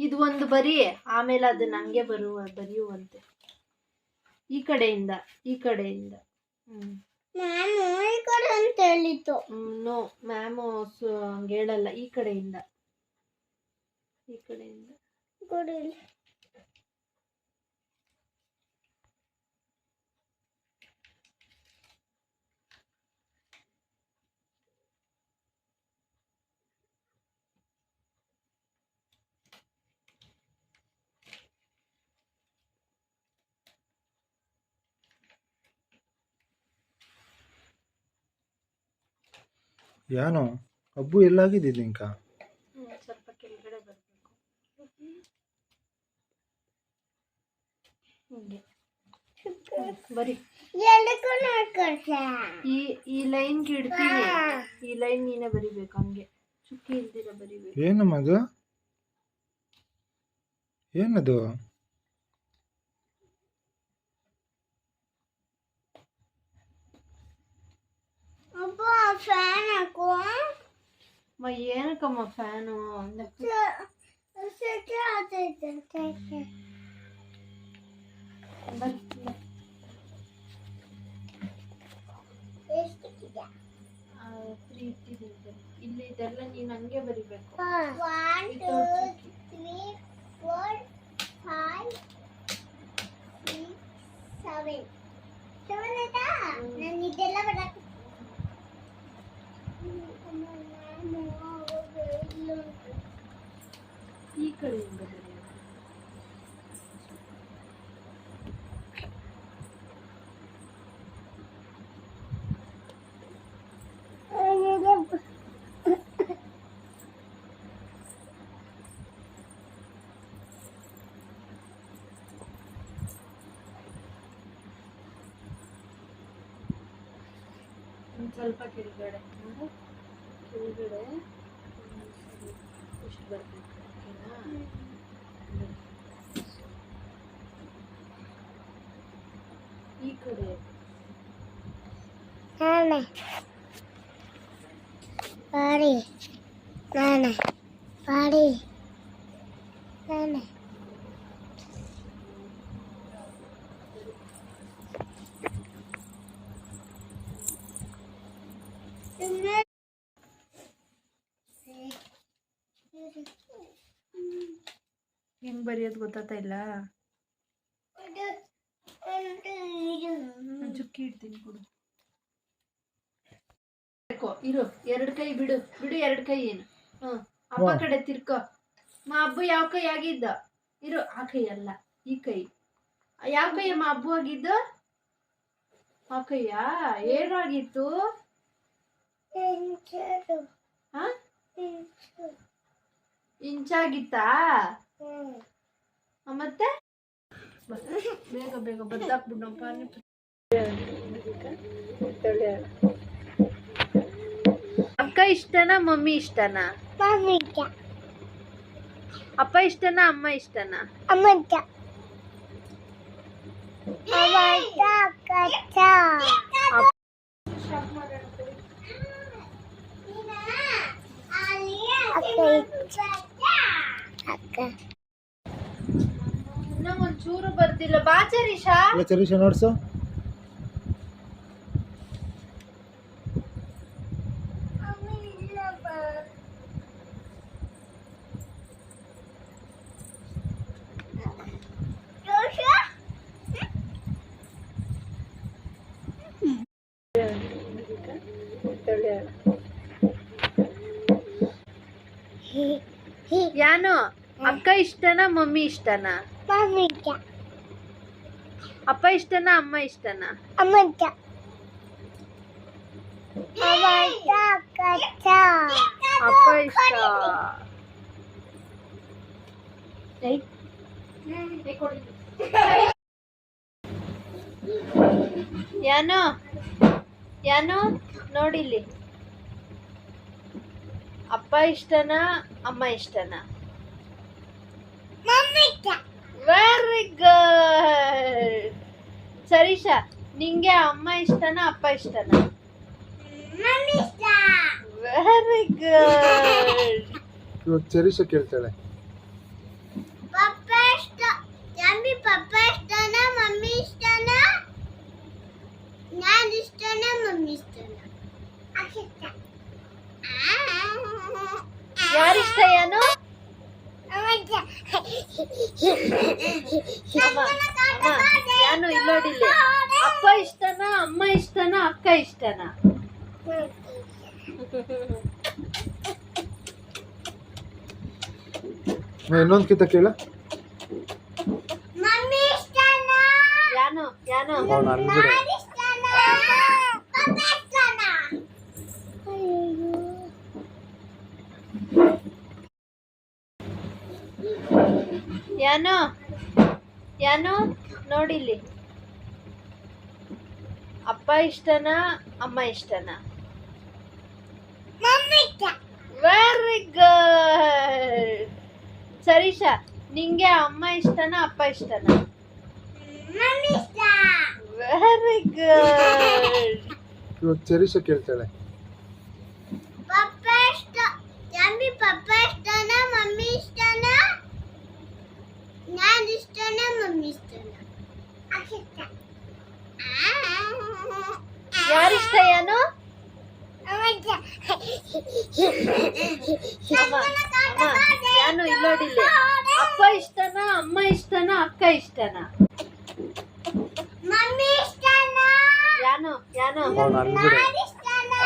ಇದು ಒಂದು ಬರಿ, ಆಮೇಲೆ ಅದನ್ನ ಹಂಗೆ ಬರೆಯುವಂತೆ. ಈ ಕಡೆಯಿಂದ ಅಂತ ಹೇಳಿತ್ತು. ನೋ ಮ್ಯಾಮು ಹಂಗೆ ಹೇಳಲ್ಲ. ಈ ಕಡೆಯಿಂದ ಯಾನೋ ಅಬ್ಬು ಎಲ್ಲಾಗಿದ್ದಿದ್ದು ಇಂಕ ಸ್ವಲ್ಪ ಕೆಳಗಡೆ ಬರಬೇಕು. ಹಿಂಗೆ ಬರಿ. ಈ ಲೈನ್ ಇಡ್ತೀನಿ. ಈ ಲೈನ್ ನೀನೇ ಬರಿಬೇಕು. ಹಂಗೆ ಚುಕ್ಕಿ ಇಲ್ದಿರ ಬರಿಬೇಕು. ಏನಮ್ಮ ಅದು? ಏನದು? ಏನಕ್ಕಮ್ಮ ಫ್ಯಾನು? ಇಲ್ಲಿ ಇದೆಲ್ಲ ನೀನು ಹಂಗೆ ಬರಿಬೇಕು. 1 2 3 4 5 6 7 ಆಯ್ತಾ? ನಾನು ಇದೆಲ್ಲ ಬರಕ್ಕೆ ಈ ಕಡೆಯಿಂದ ಬರೆಯೋದು. ಸ್ವಲ್ಪ ಕೆಳಗಡೆ ಇಷ್ಟು ಬರಬೇಕು. ಓಕೆನಾ? ಈ ಕಡೆ ಹೆಂಗ್ ಬರೆಯೋದು ಗೊತ್ತಾಗ್ತಾ ಇಲ್ಲ. ಚುಕ್ಕಿ ಇಡ್ತೀನಿ ಕೊಡು. ಇರು, 2 ಕೈ ಬಿಡು. 2 ಕೈ ಏನು? ಅಪ್ಪ ಕಡೆ ತಿರ್ಕೋ. ಅಬ್ಬು ಯಾವ ಕೈ ಆಗಿದ್ದ? ಇರು, ಆ ಕೈ ಅಲ್ಲ, ಈ ಕೈ. ಯಾವ ಕೈಯಮ್ಮ ಅಬ್ಬು ಆಗಿದ್ದು? ಆ ಕೈಯಾ? ಏನಾಗಿತ್ತು? ಇಂಚಾಗಿತ್ತಾ? ಮತ್ತೆ ಬೇಗ ಬೇಗ ಬದ್ದಾಕ್ಬಿಡಪ್ಪ. ಅಕ್ಕ ಇಷ್ಟನಾ ಮಮ್ಮಿ ಇಷ್ಟನಾ? ಅಪ್ಪ ಇಷ್ಟನಾ ಅಮ್ಮ ಇಷ್ಟನಾ? ಇನ್ನ ಒಂಚೂರು ಬರ್ತಿಲ್ಲ. ಬಾ ಚರೀಶಾ. ಚರೀಶಾ ನೋಡ್ಸು. ಯಾನು ಅಕ್ಕ ಇಷ್ಟನಾ ಮಮ್ಮಿ ಇಷ್ಟನಾ? ಅಪ್ಪ ಇಷ್ಟನಾ ಅಮ್ಮ ಇಷ್ಟನಾ? ಅಪ್ಪ ಇಷ್ಟ. ಯಾನು ನೋಡಿಲ್ಲಿ. ಅಪ್ಪ ಇಷ್ಟನಾ ಅಮ್ಮ ಇಷ್ಟನಾ? Very good. ಸರೀಶಾ, ನಿಂಗೆ ಅಮ್ಮ ಇಷ್ಟನಾ ಅಪ್ಪ ಇಷ್ಟನಾ? Very good. ಚರೀಶಾ ಕೇಳ್ತಾಳೆ. ಯಾರಿಷ್ಟ ಯಾನು? ಯಾನು ಇಲ್ಲೋಡಿಲ್ಲ. ಅಪ್ಪ ಇಷ್ಟನಾ, ಅಮ್ಮ ಇಷ್ಟನಾ, ಅಕ್ಕ ಇಷ್ಟನಾ? ಇನ್ನೊಂದು ಕಿತ್ತ ಕೇಳ. ಮಮ್ಮಿ ಇಷ್ಟನಾ? ಯಾನು ಯಾನು ಅವ್ನು ಅನ್ಬಿಡು. ಡ್ಯಾಡಿ ಇಷ್ಟನಾ? ಪಪ್ಪ ಇಷ್ಟನಾ? ಯಾನು ಯಾನು ನೋಡಿಲ್ಲಿ. ಅಪ್ಪ ಇಷ್ಟನಾ, ಅಮ್ಮ ಇಷ್ಟನಾ? ಮಮ್ಮಿ ಇಷ್ಟ. Very good. ಸರೀಶಾ, ನಿಂಗೆ ಅಮ್ಮ ಇಷ್ಟನಾ, ಅಪ್ಪ ಇಷ್ಟನಾ? ಮಮ್ಮಿ ಇಷ್ಟ. Very good. ಇವಾಗ ಚರಿಷ ಕೇಳ್ತಾಳೆ. ಪಪ್ಪ ಇಷ್ಟ. ಯಮ್ಮಿ ಪಪ್ಪ ಇಷ್ಟನಾ, ಮಮ್ಮಿ ಇಷ್ಟನಾ? ನಾನು ಇಷ್ಟನಾ, ಮಮ್ಮಿ ಇಷ್ಟನಾ? ಅಕ್ಕಿಷ್ಟ. ಯಾರಿಷ್ಟ ಯಾನು? ಅಮ್ಮ ಯಾನು ಇಲ್ಲೋಡಿಲ್ಲ. ಅಪ್ಪ ಇಷ್ಟನಾ, ಅಮ್ಮ ಇಷ್ಟನಾ, ಅಕ್ಕ ಇಷ್ಟನಾ? ಮಮ್ಮಿ ಇಷ್ಟನಾ? ಯಾನು ಯಾನು ಅವ್ನು ಅನ್ಬಿಡು. ಡ್ಯಾಡಿ ಇಷ್ಟನಾ?